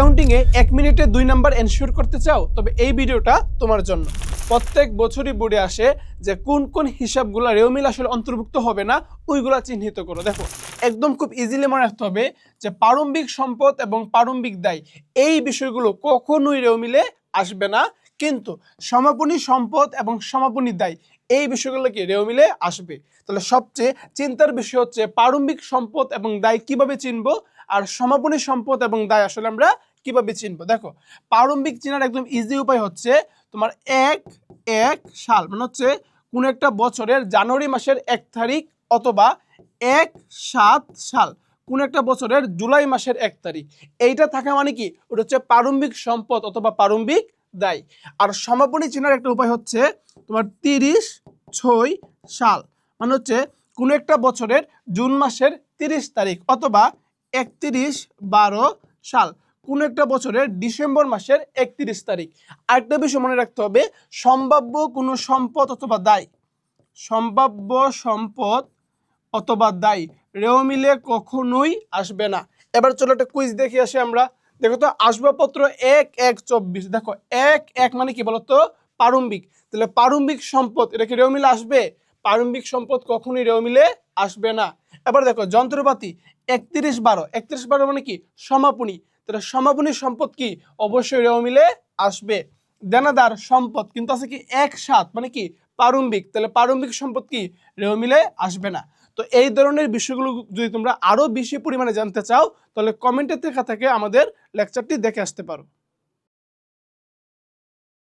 অ্যাকাউন্টিংয়ে 1 মিনিটে 2 number ensure করতে চাও, তবে এই ভিডিওটা তোমার জন্য। প্রত্যেক বছরই বোর্ডে আসে যে কোন কোন হিসাবগুলো রেও মিল আসলে অন্তর্ভুক্ত হবে না, ওইগুলা চিহ্নিত করো। দেখো একদম খুব ইজিলি মনে রাখতে হবে যে প্রারম্ভিক সম্পদ এবং প্রারম্ভিক দায় এই বিষয়গুলো কখনোই রেও মিলে আসবে না, কিন্তু সমাপনী সম্পদ এবং সমাপনী দায় এই বিষয়গুলো কি রেও মিলে আসবে। তাহলে সবচেয়ে চিন্তার বিষয় হচ্ছে প্রারম্ভিক সম্পদ এবং দায় কিভাবে চিনবো, আর সমাপনী সম্পদ এবং দায় আসলে আমরা কিভাবে চিনবো। দেখো প্রারম্ভিক চেনার একদম ইজি উপায় হচ্ছে তোমার 1 সাল মানে হচ্ছে কোন একটা বছরের জানুয়ারি মাসের 1 তারিখ, অথবা 1-7 সাল কোন একটা বছরের জুলাই মাসের 1 তারিখ। এইটা থাকা মানে কি, ওটা হচ্ছে প্রারম্ভিক সম্পদ অথবা প্রারম্ভিক দায়। আর সমাপনী চেনার একটা উপায় হচ্ছে তোমার 30-6 সাল মানে হচ্ছে কোন একটা বছরের জুন মাসের 30 তারিখ, অথবা 31-12 সাল কোন একটা বছরের ডিসেম্বর মাসের 31 তারিখ। আরেকটা বিষয় মনে রাখতে হবে, সম্ভাব্য কোনো সম্পদ অথবা দায়, সম্ভাব্য সম্পদ অথবা দায় রেও মিলে কখনোই আসবে না। এবার চলো একটা কুইজ দেখে আসি আমরা। দেখো তো আসবাবপত্র 1-1-24, দেখো 1 মানে কি বলতো, প্রারম্ভিক। তাহলে প্রারম্ভিক সম্পদ এটা কি রেও মিলে আসবে? প্রারম্ভিক সম্পদ কখনোই রেও মিলে আসবে না। এবার দেখো যন্ত্রপাতি 31-12 মানে কি সমাপনী, তাহলে সমাপনী সম্পদ কি অবশ্যই রেও মিলে আসবে। দেনাদার সম্পদ কিন্তু আছে কি 1-7 মানে কি প্রারম্ভিক, তাহলে প্রারম্ভিক সম্পদ কি রেও মিলে আসবে না। তো এই ধরনের বিষয়গুলো যদি তোমরা আরো বেশি পরিমাণে জানতে চাও, তাহলে কমেন্টে থেকে আমাদের লেকচারটি দেখে আসতে পারো।